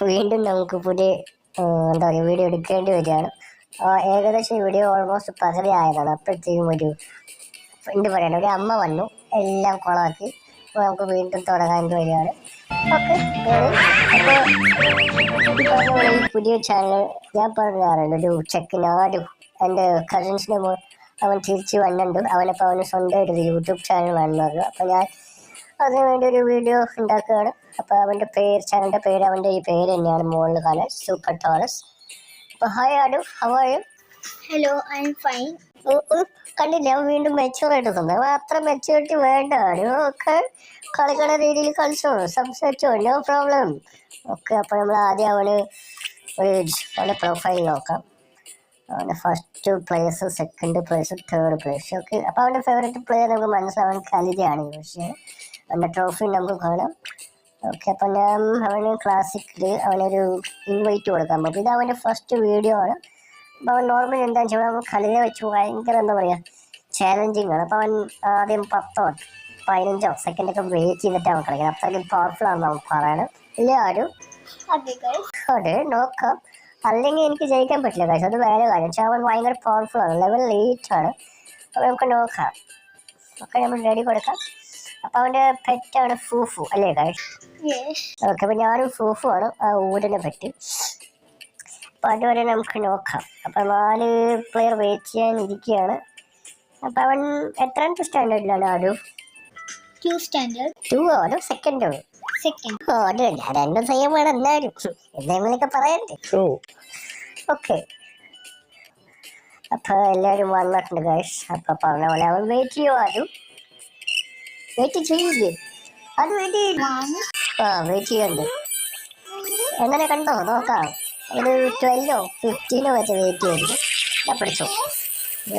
വീണ്ടും നമുക്ക് പുതിയ എന്താ പറയുക വീഡിയോ എടുക്കേണ്ടി വരികയാണ്. ഏകദേശം വീഡിയോ ഓൾമോസ്റ്റ് പകുതി ആയതാണ്. അപ്പോഴത്തേക്കും ഒരു എന്ത് പറയണം, ഒരു അമ്മ വന്നു എല്ലാം കുളമാക്കി. അപ്പോൾ നമുക്ക് വീണ്ടും തുടങ്ങാൻ വരികയാണ്. ഓക്കെ, അപ്പോൾ ഈ പുതിയ ചാനൽ ഞാൻ പറഞ്ഞാറുണ്ട്, ഒരു ചെക്കനാരും എൻ്റെ കസിൻസിൻ്റെ അവൻ തിരിച്ച് വന്നിട്ടുണ്ട്. അവനിപ്പോൾ അവന് സ്വന്തമായിട്ടൊരു യൂട്യൂബ് ചാനൽ വേണമെന്ന് പറഞ്ഞു. അപ്പോൾ ഞാൻ അതിന് വേണ്ടി ഒരു വീഡിയോ ഉണ്ടാക്കുകയാണ്. അപ്പോൾ അവൻ്റെ ചാനലിൻ്റെ പേര് അവൻ്റെ ഈ പേര് തന്നെയാണ് മുകളിൽ കാണാൻ, സൂപ്പർ ടോറസ്. അപ്പോൾ ഹായ് ആഡു, how are you? Hello, I am fine. കണ്ടില്ല, അവൻ വീണ്ടും മെച്ചൂറായിട്ട് തന്നെ. അത്ര മെച്ചൂരിറ്റി വേണ്ട ആഡു. ഒക്കെ കളിക്കണ രീതിയിൽ കളിച്ചോ, സംസാരിച്ചോ, നോ പ്രോബ്ലം. ഓക്കെ, അപ്പോൾ നമ്മൾ ആദ്യം അവൻ്റെ പ്രൊഫൈൽ നോക്കാം. അവൻ്റെ first place, second place, third place. Okay, അപ്പോൾ അവൻ്റെ ഫേവറേറ്റ് പ്ലെയർ നമുക്ക് മനസ്സിലാവാൻ കലിതയാണ്. പക്ഷേ അവൻ്റെ ട്രോഫി നമുക്ക് കാണാം. ഓക്കെ, അപ്പം ഞാൻ അവന് ക്ലാസിക്കിൽ അവനൊരു ഇൻവൈറ്റ് കൊടുക്കാൻ പറ്റും. ഇത് അവൻ്റെ ഫസ്റ്റ് വീഡിയോ ആണ്. അപ്പോൾ അവൻ നോർമലി എന്താണെന്ന് വെച്ചാൽ അവൻ കളിയെ വെച്ച് ഭയങ്കര എന്താ പറയുക ചാലഞ്ചിങ് ആണ്. അപ്പോൾ അവൻ ആദ്യം 10 15 സെക്കൻഡൊക്കെ വെയിറ്റ് ചെയ്തിട്ട് അവൻ കളിക്കുന്നത്. അത്രയ്ക്കും പവർഫുൾ ആണെന്ന് അവൻ പറയണം. ഇല്ല ആരും അതെ നോക്കാം. അല്ലെങ്കിൽ എനിക്ക് ജയിക്കാൻ പറ്റില്ല കാര്യം, അത് വേറെ കാര്യം. പക്ഷേ അവൻ ഭയങ്കര പവർഫുൾ ആണ്, ലെവൽ 8 ആണ്. അപ്പോൾ നമുക്ക് നോക്കാം. ഒക്കെ നമ്മൾ റെഡി കൊടുക്കാം. അപ്പോൾ അവൻ്റെ പെറ്റാണ് ഫൂഫു അല്ലേ കാര്യം? ഓക്കെ, അപ്പോൾ ഞാനും ഫൂഫു ആണ് ആ ഊരിനെ പറ്റി. അപ്പോൾ അതുവരെ നമുക്ക് നോക്കാം. അപ്പോൾ 4 പ്ലെയർ വെയിറ്റ് ചെയ്യാൻ ഇരിക്കുകയാണ്. അപ്പോൾ അവൻ എത്രാമത്തെ സ്റ്റാൻഡേർഡിലാണ് ആരും? 2 സ്റ്റാൻഡേർഡ്. 2 ആണോ സെക്കൻഡോ? സെക്കൻഡ്. ഓ അതെ, ഞാൻ രണ്ടും സെയിം ആണ് എല്ലാവരും എന്തെങ്കിലുമൊക്കെ പറയണ്ടേ. ഓക്കെ, അപ്പോൾ എല്ലാവരും വന്നിട്ടുണ്ട് ഗൈസ്. അപ്പോൾ പറഞ്ഞ പോലെ അവൻ വെയിറ്റ് ചെയ്യുമോ? ആരും വെയിറ്റ് ചെയ്യില്ലേ? അത് വെയിറ്റ് ചെയ്യില്ല. വെയിറ്റ് ചെയ്യണ്ട്. എങ്ങനെ കണ്ടോ നോക്കാം. ഒരു 12 15 വരെ വെയിറ്റ് ചെയ്തു. ഞാൻ പിടിച്ചോ,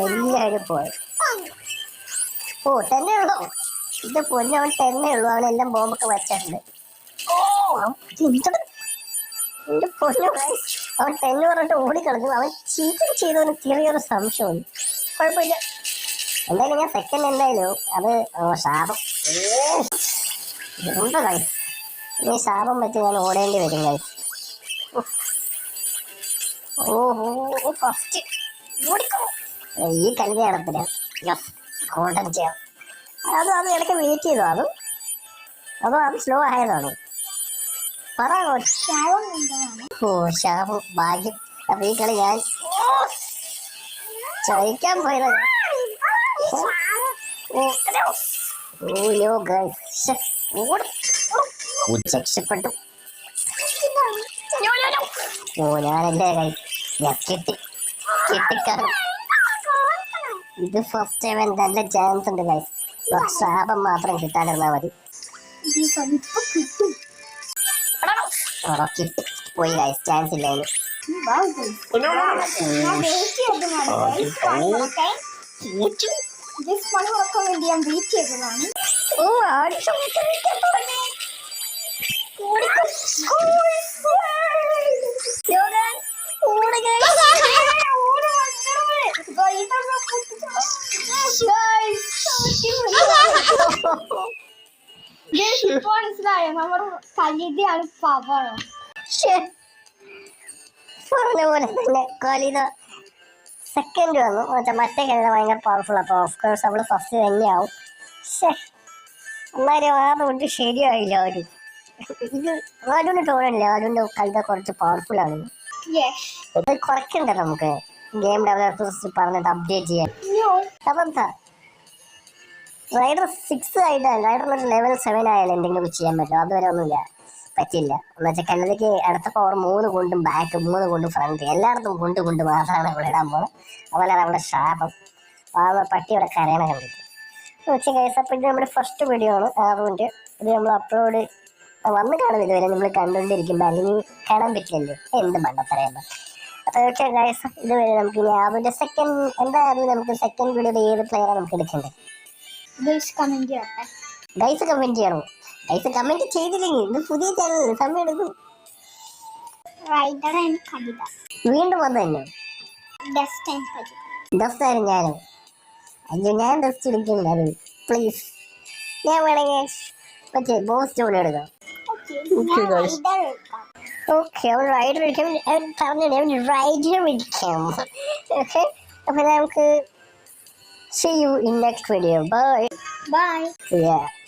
എല്ലാവരും പോയി. ഓ 10 ഉള്ളോ? ഇത് പൊന്നെ, അവൻ 10 ഉള്ളൂ. അവനെല്ലാം ബോംബൊക്കെ വെച്ചിട്ടുണ്ട്. ഓ എന്റെ പൊന്നു, അവൻ 10 പറഞ്ഞിട്ട് ഓടിക്കളഞ്ഞു. അവൻ ചീറ്റിങ് ചെയ്തവന് ചെറിയൊരു സംശയമുണ്ട്. കുഴപ്പമില്ല, എന്തായാലും ഞാൻ സെക്കൻഡ്. എന്തായാലും അത് ശാപം എന്താ കാര്യം, ഈ ശാപം വെച്ച് ഞാൻ ഓടേണ്ടി വരും കാര്യം. ഓഹോ, ഫസ്റ്റ് ഓടിക്കോ. ഈ കല്ല് നടത്തില്ല കോട്ടം ചെയ്യാം. അത് ഇടയ്ക്ക് വെയിറ്റ് ചെയ്തോ? അതോ അത് സ്ലോ ആയതാണോ? പറയാമോ? ഓ ശാപം, ഭാഗ്യം. അപ്പൊ ഈ കളി ഞാൻ ചോദിക്കാൻ പോയത്. രക്ഷപ്പെട്ടു. ഞാനെന്റെ കൈ കെട്ടിക്കാറും. ഇത് ഫസ്റ്റ് ടൈം നല്ല ചാൻസ് ഉണ്ട് ഗൈസ്. ശാപം മാത്രം കിട്ടാണ്ടിരുന്നാൽ മതി. കിട്ടി പോയി ഗൈസ്, ചാൻസ് ഇല്ല. കളിയാണ് പവർ. പറഞ്ഞ പോലെ തന്നെ കളിത സെക്കൻഡ് വന്നു. മറ്റേ കളിത ഭയങ്കര പവർഫുൾ. അപ്പോൾ ഓഫ്കോഴ്സ് അവള് ഫസ്റ്റ് തന്നെയാവും. എന്നാലും ആദ്യം ശരിയായില്ല. ഇത് ആദ്യം തോന്നില്ല. ആദ്യം കളിത കുറച്ച് പവർഫുൾ ആണ്. അത് കുറയ്ക്കണ്ടേ നമുക്ക് ഗെയിം ഡെവലപ്പേഴ്സ് പറഞ്ഞിട്ട് അപ്ഡേറ്റ് ചെയ്യാൻ. അപ്പം റൈഡർ 6 ആയിട്ടാണ്. റൈഡറിലൊരു ലെവൽ 7 ആയാലും എന്തെങ്കിലും ചെയ്യാൻ പറ്റും. അതുവരെ ഒന്നുമില്ല, പറ്റില്ല. എന്ന് വെച്ചാൽ കല്ലതയ്ക്ക് അടുത്ത പവർ 3 കൊണ്ടും ബാക്ക്, 3 കൊണ്ടും ഫ്രണ്ട്, എല്ലായിടത്തും കൊണ്ട് മാത്രമാണ് ഇവിടെ ഇടാൻ പോകുന്നത്. അതുപോലെയാണ് അവിടെ ശാപം. പട്ടി ഇവിടെ കരയണ കണ്ടിട്ട് വെച്ച് കേസ്. അപ്പോൾ ഇത് നമ്മുടെ ഫസ്റ്റ് വീഡിയോ ആണ്. അതുകൊണ്ട് ഇത് നമ്മൾ അപ്ലോഡ് വന്ന് കാണും. ഇതുവരെ നമ്മൾ കണ്ടുകൊണ്ടിരിക്കുമ്പോൾ അല്ലെങ്കിൽ കാണാൻ പറ്റില്ലല്ലോ, എന്ത് മണ്ടത്തരയല്ല. അപ്പോൾ ഓക്കെ ഗൈസ്, ഇതുവരെ നമുക്ക് ഇനി അതിൻ്റെ സെക്കൻഡ് എന്തായാലും നമുക്ക് സെക്കൻഡ് വീഡിയോയുടെ ഏത് പ്ലെയറാണ് നമുക്ക് എടുക്കേണ്ടത്? ഗൈസ് കമന്റ് ചെയ്യട്ടെ. ഗൈസ് കമന്റ് ചെയ്യണോ? ഗൈസ് കമന്റ് ചെയ്തില്ലെങ്കിൽ ഇത് പുതിയ ചാനൽ സമയം എടുക്കും. വീണ്ടും വന്നു തന്നെ ഡസ്റ്റായിരുന്നു ഞാനും. അയ്യോ, ഞാൻ ഡസ്റ്റ് എടുക്കുന്നില്ല. അത് പ്ലീസ്, ഞാൻ വേണമെങ്കിൽ മറ്റേ ബോസ് സ്റ്റോൺ എടുക്കാം. Okay, guys. ഓക്കെ അവൻ റൈഡർ വിളിക്കാം അവൻ പറഞ്ഞില്ലേ അവൻ റൈഡർ വിളിക്കാം ഓക്കെ അപ്പൊ നമുക്ക് see you in next video bye Bye. yeah